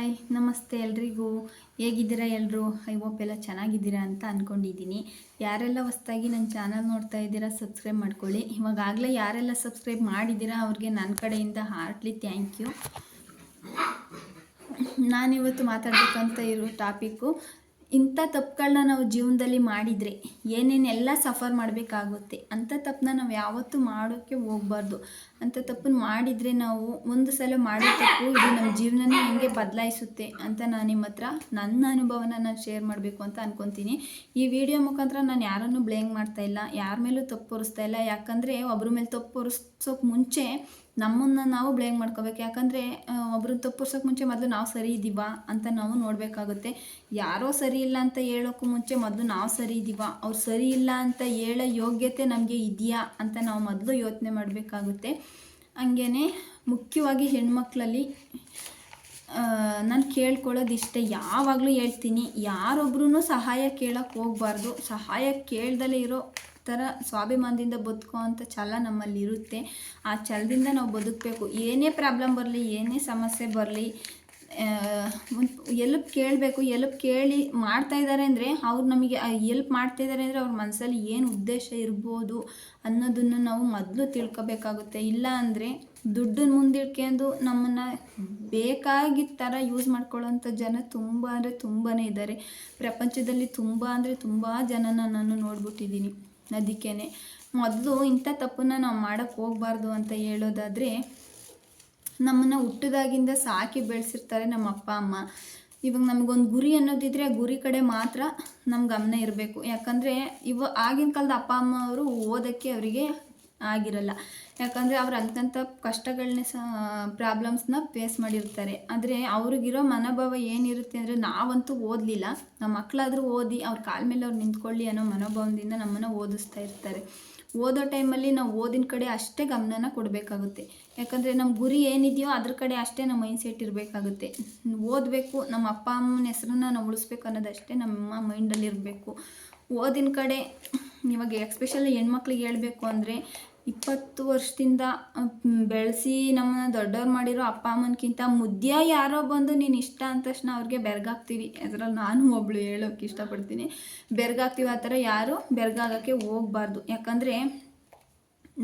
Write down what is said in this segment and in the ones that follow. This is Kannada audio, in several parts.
ಹಾಯ್ ನಮಸ್ತೆ ಎಲ್ರಿಗೂ. ಹೇಗಿದ್ದೀರಾ ಎಲ್ಲರೂ? ಐ ಹೋಪ್ ಎಲ್ಲ ಚೆನ್ನಾಗಿದ್ದೀರಾ ಅಂತ ಅಂದ್ಕೊಂಡಿದ್ದೀನಿ. ಯಾರೆಲ್ಲ ಹೊಸ್ದಾಗಿ ನನ್ನ ಚಾನಲ್ ನೋಡ್ತಾ ಇದ್ದೀರಾ ಸಬ್ಸ್ಕ್ರೈಬ್ ಮಾಡ್ಕೊಳ್ಳಿ. ಇವಾಗಲೇ ಯಾರೆಲ್ಲ ಸಬ್ಸ್ಕ್ರೈಬ್ ಮಾಡಿದ್ದೀರಾ ಅವ್ರಿಗೆ ನನ್ನ ಕಡೆಯಿಂದ ಹಾರ್ಟ್ಲಿ ಥ್ಯಾಂಕ್ ಯು. ನಾನಿವತ್ತು ಮಾತಾಡಬೇಕಂತ ಇರೋ ಟಾಪಿಕ್ಕು, ಇಂಥ ತಪ್ಪುಗಳನ್ನ ನಾವು ಜೀವನದಲ್ಲಿ ಮಾಡಿದರೆ ಏನೇನೆಲ್ಲ ಸಫರ್ ಮಾಡಬೇಕಾಗುತ್ತೆ. ಅಂಥ ತಪ್ಪನ್ನ ನಾವು ಯಾವತ್ತೂ ಮಾಡೋಕ್ಕೆ ಹೋಗಬಾರ್ದು. ಅಂಥ ತಪ್ಪನ್ನು ಮಾಡಿದರೆ ನಾವು ಒಂದು ಸಲ ಮಾಡೋ ತಪ್ಪು ಇದು ನಮ್ಮ ಜೀವನನೇ ಹೆಂಗೆ ಬದಲಾಯಿಸುತ್ತೆ ಅಂತ ನಾನು ನಿಮ್ಮ ಹತ್ರ ನನ್ನ ಅನುಭವನ ನಾನು ಶೇರ್ ಮಾಡಬೇಕು ಅಂತ ಅಂದ್ಕೊತೀನಿ. ಈ ವಿಡಿಯೋ ಮುಖಾಂತರ ನಾನು ಯಾರನ್ನೂ ಬ್ಲೇಮ್ ಮಾಡ್ತಾಯಿಲ್ಲ, ಯಾರ ಮೇಲೂ ತಪ್ಪು ಹೊರಿಸ್ತಾ ಇಲ್ಲ. ಯಾಕಂದರೆ ಒಬ್ಬರ ಮೇಲೆ ತಪ್ಪು ಹೊರಿಸೋಕೆ ಮುಂಚೆ ನಮ್ಮನ್ನು ನಾವು ಬ್ಲೇಮ್ ಮಾಡ್ಕೋಬೇಕು. ಯಾಕಂದರೆ ಒಬ್ರನ್ನ ತಪ್ಪುರ್ಸೋಕೆ ಮುಂಚೆ ಮೊದಲು ನಾವು ಸರಿ ಇದ್ದೀವಾ ಅಂತ ನಾವು ನೋಡಬೇಕಾಗುತ್ತೆ. ಯಾರೋ ಸರಿ ಇಲ್ಲ ಅಂತ ಹೇಳೋಕ್ಕೂ ಮುಂಚೆ ಮೊದಲು ನಾವು ಸರಿ ಇದ್ದೀವಾ, ಅವ್ರು ಸರಿ ಇಲ್ಲ ಅಂತ ಹೇಳೋ ಯೋಗ್ಯತೆ ನಮಗೆ ಇದೆಯಾ ಅಂತ ನಾವು ಮೊದಲು ಯೋಚನೆ ಮಾಡಬೇಕಾಗುತ್ತೆ. ಹಂಗೇ ಮುಖ್ಯವಾಗಿ ಹೆಣ್ಮಕ್ಳಲ್ಲಿ ನಾನು ಕೇಳ್ಕೊಳ್ಳೋದಿಷ್ಟೇ, ಯಾವಾಗಲೂ ಹೇಳ್ತೀನಿ, ಯಾರೊಬ್ಬರೂ ಸಹಾಯ ಕೇಳೋಕ್ಕೆ ಹೋಗಬಾರ್ದು. ಸಹಾಯ ಕೇಳ್ದಲೇ ಇರೋ ಥರ ಸ್ವಾಭಿಮಾನದಿಂದ ಬದುಕೋ ಅಂಥ ಛಲ ನಮ್ಮಲ್ಲಿರುತ್ತೆ. ಆ ಛಲದಿಂದ ನಾವು ಬದುಕಬೇಕು. ಏನೇ ಪ್ರಾಬ್ಲಮ್ ಬರಲಿ, ಏನೇ ಸಮಸ್ಯೆ ಬರಲಿ, ಎಲ್ಪ್ ಕೇಳಬೇಕು. ಎಲ್ಪ್ ಕೇಳಿ ಮಾಡ್ತಾಯಿದ್ದಾರೆ ಅಂದರೆ ಅವ್ರು ನಮಗೆ ಎಲ್ಪ್ ಮಾಡ್ತಾಯಿದ್ದಾರೆ ಅಂದರೆ ಅವ್ರ ಮನಸ್ಸಲ್ಲಿ ಏನು ಉದ್ದೇಶ ಇರ್ಬೋದು ಅನ್ನೋದನ್ನು ನಾವು ಮೊದಲು ತಿಳ್ಕೊಬೇಕಾಗುತ್ತೆ. ಇಲ್ಲ ಅಂದರೆ ದುಡ್ಡನ್ನ ಮುಂದಿಡ್ಕೊಂಡು ನಮ್ಮನ್ನು ಬೇಕಾಗಿದ್ದ ಥರ ಯೂಸ್ ಮಾಡ್ಕೊಳ್ಳೋಂಥ ಜನ ತುಂಬ ಅಂದರೆ ತುಂಬಾ ಇದ್ದಾರೆ. ಪ್ರಪಂಚದಲ್ಲಿ ತುಂಬ ಅಂದರೆ ತುಂಬ ಜನನ ನಾನು ನೋಡ್ಬಿಟ್ಟಿದ್ದೀನಿ. ಅದಕ್ಕೇ ಮೊದಲು ಇಂಥ ತಪ್ಪನ್ನು ನಾವು ಮಾಡೋಕ್ಕೆ ಹೋಗಬಾರ್ದು ಅಂತ ಹೇಳೋದಾದರೆ, ನಮ್ಮನ್ನು ಹುಟ್ಟಿದಾಗಿಂದ ಸಾಕಿ ಬೆಳೆಸಿರ್ತಾರೆ ನಮ್ಮ ಅಪ್ಪ ಅಮ್ಮ. ಇವಾಗ ನಮಗೊಂದು ಗುರಿ ಅನ್ನೋದಿದ್ರೆ ಆ ಗುರಿ ಕಡೆ ಮಾತ್ರ ನಮ್ಮ ಗಮನ ಇರಬೇಕು. ಯಾಕಂದರೆ ಆಗಿನ ಕಾಲದ ಅಪ್ಪ ಅಮ್ಮ ಅವರು ಓದೋಕ್ಕೆ ಅವರಿಗೆ ಆಗಿರಲ್ಲ. ಯಾಕಂದರೆ ಅವ್ರು ಅಂಥ ಕಷ್ಟಗಳನ್ನೇ ಪ್ರಾಬ್ಲಮ್ಸ್ನ ಫೇಸ್ ಮಾಡಿರ್ತಾರೆ. ಆದರೆ ಅವ್ರಿಗಿರೋ ಮನೋಭಾವ ಏನಿರುತ್ತೆ ಅಂದರೆ, ನಾವಂತೂ ಓದಲಿಲ್ಲ, ನಮ್ಮ ಮಕ್ಕಳಾದರೂ ಓದಿ ಅವ್ರ ಕಾಲ ಮೇಲೆ ಅವ್ರು ನಿಂತ್ಕೊಳ್ಳಿ ಅನ್ನೋ ಮನೋಭಾವದಿಂದ ನಮ್ಮನ್ನು ಓದಿಸ್ತಾ ಇರ್ತಾರೆ. ಓದೋ ಟೈಮಲ್ಲಿ ನಾವು ಓದಿನ ಕಡೆ ಅಷ್ಟೇ ಗಮನನ ಕೊಡಬೇಕಾಗುತ್ತೆ. ಯಾಕಂದರೆ ನಮ್ಮ ಗುರಿ ಏನಿದೆಯೋ ಅದ್ರ ಕಡೆ ಅಷ್ಟೇ ನಮ್ಮ ಮೈಂಡ್ ಸೆಟ್ ಇರಬೇಕಾಗುತ್ತೆ. ಓದಬೇಕು, ನಮ್ಮ ಅಪ್ಪ ಅಮ್ಮನ ಹೆಸರನ್ನ ನಾವು ಉಳಿಸ್ಬೇಕು ಅನ್ನೋದಷ್ಟೇ ನಮ್ಮ ಮೈಂಡಲ್ಲಿ ಇರಬೇಕು. ಓದಿನ ಕಡೆ ಇವಾಗ ಎಕ್ಸ್ಪೆಷಲಿ ಹೆಣ್ಮಕ್ಳಿಗೆ ಹೇಳಬೇಕು ಅಂದರೆ, 20 ವರ್ಷದಿಂದ ಬೆಳೆಸಿ ನಮ್ಮನ್ನು ದೊಡ್ಡವ್ರು ಮಾಡಿರೋ ಅಪ್ಪ ಅಮ್ಮನಕ್ಕಿಂತ ಮುದ್ದೆ ಯಾರೋ ಬಂದು ನೀನು ಇಷ್ಟ ಅಂದ ತಕ್ಷಣ ಅವ್ರಿಗೆ ಬೆರಗಾಗ್ತೀವಿ. ಅದರಲ್ಲಿ ನಾನು ಒಬ್ಳು ಹೇಳೋಕ್ಕೆ ಇಷ್ಟಪಡ್ತೀನಿ. ಬೆರಗಾಗ್ತೀವಿ. ಆ ಥರ ಯಾರು ಬೆರಗಾಗೋಕ್ಕೆ ಹೋಗಬಾರ್ದು. ಯಾಕಂದರೆ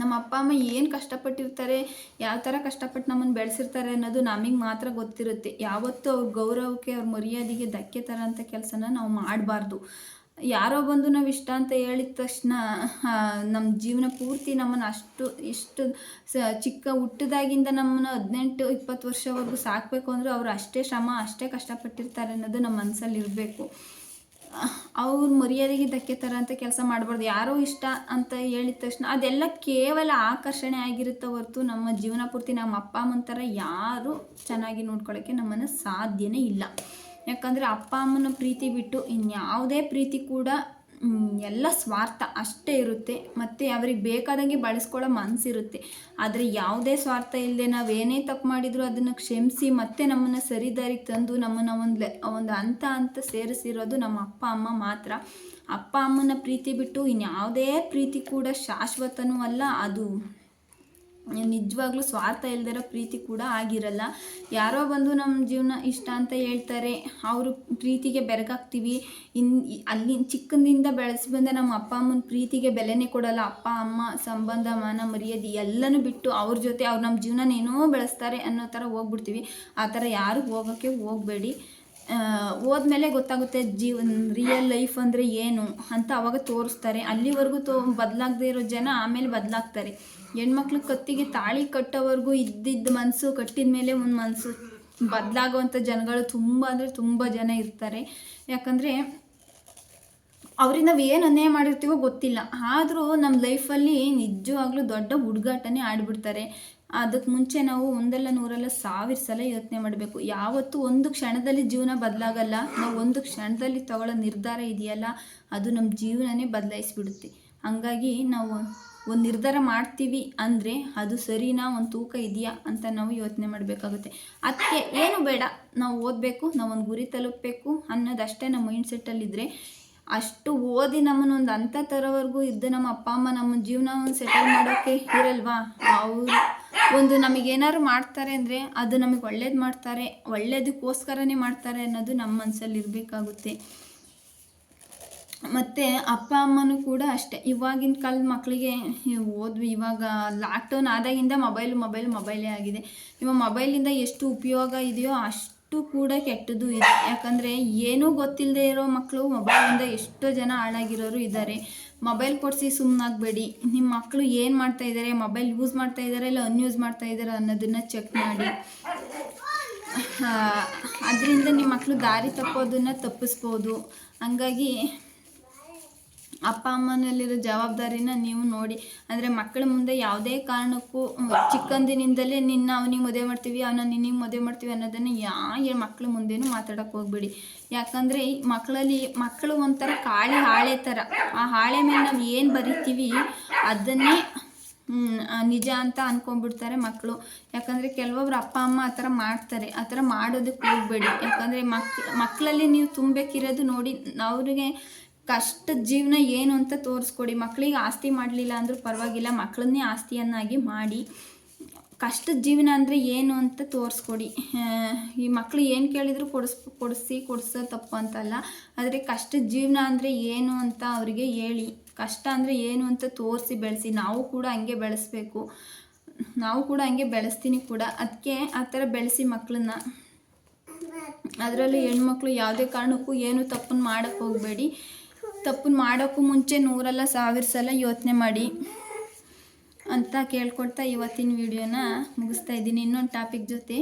ನಮ್ಮ ಅಪ್ಪ ಅಮ್ಮ ಏನು ಕಷ್ಟಪಟ್ಟಿರ್ತಾರೆ, ಯಾವ ಥರ ಕಷ್ಟಪಟ್ಟು ನಮ್ಮನ್ನು ಬೆಳೆಸಿರ್ತಾರೆ ಅನ್ನೋದು ನಮಗೆ ಮಾತ್ರ ಗೊತ್ತಿರುತ್ತೆ. ಯಾವತ್ತೂ ಅವ್ರ ಗೌರವಕ್ಕೆ, ಅವ್ರ ಮರ್ಯಾದೆಗೆ ಧಕ್ಕೆ ತರೋಂಥ ಕೆಲಸನ ನಾವು ಮಾಡಬಾರ್ದು. ಯಾರೋ ಬಂದು ನಾವು ಇಷ್ಟ ಅಂತ ಹೇಳಿದ ತಕ್ಷಣ ನಮ್ಮ ಜೀವನ ಪೂರ್ತಿ ನಮ್ಮನ್ನು ಇಷ್ಟು ಚಿಕ್ಕ ಹುಟ್ಟಿದಾಗಿಂದ ನಮ್ಮನ್ನು 18-20 ವರ್ಷವರೆಗೂ ಸಾಕಬೇಕು ಅಂದರೆ ಅವರು ಅಷ್ಟೇ ಶ್ರಮ, ಅಷ್ಟೇ ಕಷ್ಟಪಟ್ಟಿರ್ತಾರೆ ಅನ್ನೋದು ನಮ್ಮ ಮನಸ್ಸಲ್ಲಿ ಇರಬೇಕು. ಅವ್ರ ಮರ್ಯಾದೆಗೆ ಧಕ್ಕೆ ಥರ ಅಂತ ಕೆಲಸ ಮಾಡಬಾರ್ದು. ಯಾರೋ ಇಷ್ಟ ಅಂತ ಹೇಳಿದ ತಕ್ಷಣ ಅದೆಲ್ಲ ಕೇವಲ ಆಕರ್ಷಣೆ ಆಗಿರುತ್ತೆ ಹೊರತು ನಮ್ಮ ಜೀವನ ಪೂರ್ತಿ ನಮ್ಮ ಅಪ್ಪ ಅಮ್ಮನ ಥರ ಯಾರೂ ಚೆನ್ನಾಗಿ ನೋಡ್ಕೊಳ್ಳೋಕ್ಕೆ ನಮ್ಮನ್ನು ಸಾಧ್ಯನೇ ಇಲ್ಲ. ಯಾಕಂದರೆ ಅಪ್ಪ ಅಮ್ಮನ ಪ್ರೀತಿ ಬಿಟ್ಟು ಇನ್ಯಾವುದೇ ಪ್ರೀತಿ ಕೂಡ ಎಲ್ಲ ಸ್ವಾರ್ಥ ಅಷ್ಟೇ ಇರುತ್ತೆ. ಮತ್ತು ಅವ್ರಿಗೆ ಬೇಕಾದಂಗೆ ಬಳಸ್ಕೊಳ್ಳೋ ಮನಸ್ಸಿರುತ್ತೆ. ಆದರೆ ಯಾವುದೇ ಸ್ವಾರ್ಥ ಇಲ್ಲದೆ ನಾವೇನೇ ತಪ್ಪು ಮಾಡಿದರೂ ಅದನ್ನು ಕ್ಷಮಿಸಿ ಮತ್ತೆ ನಮ್ಮನ್ನು ಸರಿದಾರಿಗೆ ತಂದು ನಮ್ಮನ್ನು ಒಂದು ಹಂತ ಸೇರಿಸಿರೋದು ನಮ್ಮ ಅಪ್ಪ ಅಮ್ಮ ಮಾತ್ರ. ಅಪ್ಪ ಅಮ್ಮನ ಪ್ರೀತಿ ಬಿಟ್ಟು ಇನ್ಯಾವುದೇ ಪ್ರೀತಿ ಕೂಡ ಶಾಶ್ವತನೂ ಅಲ್ಲ, ಅದು ನಿಜವಾಗ್ಲೂ ಸ್ವಾರ್ಥ ಇಲ್ದಿರೋ ಪ್ರೀತಿ ಕೂಡ ಆಗಿರಲ್ಲ. ಯಾರೋ ಬಂದು ನಮ್ಮ ಜೀವನ ಇಷ್ಟ ಅಂತ ಹೇಳ್ತಾರೆ, ಅವರು ಪ್ರೀತಿಗೆ ಬೆರಗಾಗ್ತೀವಿ. ಅಲ್ಲಿ ಚಿಕ್ಕಂದಿಂದ ಬೆಳೆಸಿ ಬಂದ ನಮ್ಮ ಅಪ್ಪ ಅಮ್ಮನ ಪ್ರೀತಿಗೆ ಬೆಲೆನೇ ಕೊಡಲ್ಲ. ಅಪ್ಪ ಅಮ್ಮ ಸಂಬಂಧ, ಮಾನ ಮರ್ಯಾದೆ ಎಲ್ಲನೂ ಬಿಟ್ಟು ಅವ್ರ ಜೊತೆ ಅವ್ರು ನಮ್ಮ ಜೀವನನೇನೋ ಬೆಳೆಸ್ತಾರೆ ಅನ್ನೋ ಥರ ಹೋಗ್ಬಿಡ್ತೀವಿ. ಆ ಥರ ಯಾರು ಹೋಗೋಕ್ಕೆ ಹೋಗಬೇಡಿ. ಹೋದ್ಮೇಲೆ ಗೊತ್ತಾಗುತ್ತೆ ರಿಯಲ್ ಲೈಫ್ ಅಂದರೆ ಏನು ಅಂತ ಅವಾಗ ತೋರಿಸ್ತಾರೆ. ಅಲ್ಲಿವರೆಗೂ ಬದಲಾಗದೇ ಇರೋ ಜನ ಆಮೇಲೆ ಬದಲಾಗ್ತಾರೆ. ಹೆಣ್ಮಕ್ಳು ಕತ್ತಿಗೆ ತಾಳಿ ಕಟ್ಟೋವರೆಗೂ ಇದ್ದಿದ್ದ ಮನಸ್ಸು ಕಟ್ಟಿದ ಮೇಲೆ ಒಂದು ಮನಸ್ಸು ಬದಲಾಗುವಂಥ ಜನಗಳು ತುಂಬ ಅಂದರೆ ತುಂಬ ಜನ ಇರ್ತಾರೆ. ಯಾಕಂದರೆ ಅವ್ರಿಗೆ ನಾವು ಏನು ಅನ್ಯಾಯ ಮಾಡಿರ್ತೀವೋ ಗೊತ್ತಿಲ್ಲ, ಆದರೂ ನಮ್ಮ ಲೈಫಲ್ಲಿ ನಿಜವಾಗ್ಲೂ ದೊಡ್ಡ ಹುಡುಗಾಟನೇ ಆಡಿಬಿಡ್ತಾರೆ. ಅದಕ್ಕೆ ಮುಂಚೆ ನಾವು ಒಂದಲ್ಲ ನೂರಲ್ಲ 1000 ಸಲ ಯೋಚನೆ ಮಾಡಬೇಕು. ಯಾವತ್ತೂ ಒಂದು ಕ್ಷಣದಲ್ಲಿ ಜೀವನ ಬದಲಾಗಲ್ಲ. ನಾವು ಒಂದು ಕ್ಷಣದಲ್ಲಿ ತಗೊಳ್ಳೋ ನಿರ್ಧಾರ ಇದೆಯಲ್ಲ, ಅದು ನಮ್ಮ ಜೀವನನೇ ಬದಲಾಯಿಸಿಬಿಡುತ್ತೆ. ಹಾಗಾಗಿ ನಾವು ಒಂದು ನಿರ್ಧಾರ ಮಾಡ್ತೀವಿ ಅಂದರೆ ಅದು ಸರಿನಾ, ಒಂದು ತೂಕ ಇದೆಯಾ ಅಂತ ನಾವು ಯೋಚನೆ ಮಾಡಬೇಕಾಗುತ್ತೆ. ಅದಕ್ಕೆ ಏನು ಬೇಡ, ನಾವು ಓದಬೇಕು, ನಾವು ಒಂದು ಗುರಿ ತಲುಪಬೇಕು ಅನ್ನೋದಷ್ಟೇ ನಮ್ಮ ಮೈಂಡ್ ಸೆಟ್ಟಲ್ಲಿದ್ದರೆ, ಅಷ್ಟು ಓದಿ ನಮ್ಮನ್ನು ಒಂದು ಹಂತ ತರೋವರೆಗೂ ಇದ್ದು ನಮ್ಮ ಅಪ್ಪ ಅಮ್ಮ ನಮ್ಮ ಜೀವನ ಒಂದು ಸೆಟಲ್ ಮಾಡೋಕ್ಕೆ ಇರಲ್ವಾ, ಒಂದು ನಮಗೇನಾದ್ರು ಮಾಡ್ತಾರೆ ಅಂದರೆ ಅದು ನಮಗೆ ಒಳ್ಳೇದು ಮಾಡ್ತಾರೆ, ಒಳ್ಳೇದಕ್ಕೋಸ್ಕರನೇ ಮಾಡ್ತಾರೆ ಅನ್ನೋದು ನಮ್ಮ ಮನಸ್ಸಲ್ಲಿ ಇರಬೇಕಾಗುತ್ತೆ. ಮತ್ತು ಅಪ್ಪ ಅಮ್ಮನೂ ಕೂಡ ಅಷ್ಟೇ. ಇವಾಗಿನ ಕಾಲದ ಮಕ್ಕಳಿಗೆ ಇವಾಗ ಲಾಕ್ಡೌನ್ ಆದಾಗಿಂದ ಮೊಬೈಲೇ ಆಗಿದೆ. ಇವಾಗ ಮೊಬೈಲಿಂದ ಎಷ್ಟು ಉಪಯೋಗ ಇದೆಯೋ ಅಷ್ಟು ಕೂಡ ಕೆಟ್ಟದ್ದು ಇದೆ. ಯಾಕಂದರೆ ಏನೂ ಗೊತ್ತಿಲ್ಲದೆ ಇರೋ ಮಕ್ಕಳು ಮೊಬೈಲಿಂದ ಎಷ್ಟೋ ಜನ ಹಾಳಾಗಿರೋರು ಇದ್ದಾರೆ. ಮೊಬೈಲ್ ಕೊಡಿಸಿ ಸುಮ್ಮನಾಗಬೇಡಿ. ನಿಮ್ಮ ಮಕ್ಕಳು ಏನು ಮಾಡ್ತಾಯಿದ್ದಾರೆ, ಮೊಬೈಲ್ ಯೂಸ್ ಮಾಡ್ತಾಯಿದ್ದಾರೆ ಇಲ್ಲ ಅನ್ಯೂಸ್ ಮಾಡ್ತಾಯಿದ್ದಾರೆ ಅನ್ನೋದನ್ನು ಚೆಕ್ ಮಾಡಿ. ಅದರಿಂದ ನಿಮ್ಮ ಮಕ್ಕಳು ದಾರಿ ತಪ್ಪೋದನ್ನು ತಪ್ಪಿಸ್ಬೋದು. ಹಂಗಾಗಿ ಅಪ್ಪ ಅಮ್ಮನಲ್ಲಿರೋ ಜವಾಬ್ದಾರಿನ ನೀವು ನೋಡಿ. ಅಂದರೆ ಮಕ್ಕಳ ಮುಂದೆ ಯಾವುದೇ ಕಾರಣಕ್ಕೂ ಚಿಕ್ಕಂದಿನಿಂದಲೇ ಅವನಿಗೆ ಮದುವೆ ಮಾಡ್ತೀವಿ, ನಿನಗೆ ಮದುವೆ ಮಾಡ್ತೀವಿ ಅನ್ನೋದನ್ನು ಮಕ್ಕಳ ಮುಂದೆನೂ ಮಾತಾಡೋಕ್ಕೆ ಹೋಗ್ಬೇಡಿ. ಯಾಕಂದರೆ ಮಕ್ಕಳು ಒಂಥರ ಹಾಳೆ ಥರ. ಆ ಹಾಳೆ ಮೇಲೆ ನಾವು ಏನು ಬರಿತೀವಿ ಅದನ್ನೇ ನಿಜ ಅಂತ ಅಂದ್ಕೊಂಡ್ಬಿಡ್ತಾರೆ ಮಕ್ಕಳು. ಯಾಕಂದರೆ ಕೆಲವೊಬ್ರು ಅಪ್ಪ ಅಮ್ಮ ಆ ಥರ ಮಾಡ್ತಾರೆ. ಆ ಥರ ಮಾಡೋದಕ್ಕೆ ಹೋಗಬೇಡಿ. ಯಾಕಂದರೆ ಮಕ್ಕಳಲ್ಲಿ ನೀವು ತುಂಬಬೇಕಿರೋದು ನೋಡಿ, ಅವ್ರಿಗೆ ಕಷ್ಟದ ಜೀವನ ಏನು ಅಂತ ತೋರಿಸ್ಕೊಡಿ. ಮಕ್ಕಳಿಗೆ ಆಸ್ತಿ ಮಾಡಲಿಲ್ಲ ಅಂದರೂ ಪರವಾಗಿಲ್ಲ, ಮಕ್ಕಳನ್ನೇ ಆಸ್ತಿಯನ್ನಾಗಿ ಮಾಡಿ ಕಷ್ಟದ ಜೀವನ ಅಂದರೆ ಏನು ಅಂತ ತೋರಿಸ್ಕೊಡಿ. ಈ ಮಕ್ಕಳು ಏನು ಕೇಳಿದರೂ ಕೊಡಿಸೋ ತಪ್ಪು ಅಂತಲ್ಲ, ಆದರೆ ಕಷ್ಟದ ಜೀವನ ಅಂದರೆ ಏನು ಅಂತ ಅವರಿಗೆ ಹೇಳಿ. ಕಷ್ಟ ಅಂದರೆ ಏನು ಅಂತ ತೋರಿಸಿ ಬೆಳೆಸಿ. ನಾವು ಕೂಡ ಹಂಗೆ ಬೆಳೆಸ್ಬೇಕು. ನಾವು ಕೂಡ ಹಂಗೆ ಬೆಳೆಸ್ತೀನಿ ಕೂಡ. ಅದಕ್ಕೆ ಆ ಥರ ಬೆಳೆಸಿ ಮಕ್ಕಳನ್ನ. ಅದರಲ್ಲೂ ಹೆಣ್ಮಕ್ಳು ಯಾವುದೇ ಕಾರಣಕ್ಕೂ ಏನು ತಪ್ಪನ್ನು ಮಾಡೋಕ್ಕೆ ಹೋಗಬೇಡಿ. ತಪ್ಪನ್ನು ಮಾಡೋಕ್ಕೂ ಮುಂಚೆ 100 ಅಲ್ಲ 1000 ಸಲ ಯೋಚನೆ ಮಾಡಿ ಅಂತ ಕೇಳ್ಕೊಳ್ತಾ ಇವತ್ತಿನ ವಿಡಿಯೋನ ಮುಗಿಸ್ತಾ ಇದ್ದೀನಿ. ಇನ್ನೊಂದು ಟಾಪಿಕ್ ಜೊತೆ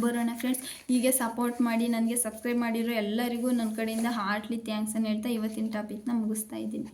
ಬರೋಣ ಫ್ರೆಂಡ್ಸ್. ಹೀಗೆ ಸಪೋರ್ಟ್ ಮಾಡಿ, ನನಗೆ ಸಬ್ಸ್ಕ್ರೈಬ್ ಮಾಡಿರೋ ಎಲ್ಲರಿಗೂ ನನ್ನ ಕಡೆಯಿಂದ ಹಾರ್ಟ್ಲಿ ಥ್ಯಾಂಕ್ಸ್ ಅಂತ ಹೇಳ್ತಾ ಇವತ್ತಿನ ಟಾಪಿಕ್ನ ಮುಗಿಸ್ತಾ ಇದ್ದೀನಿ.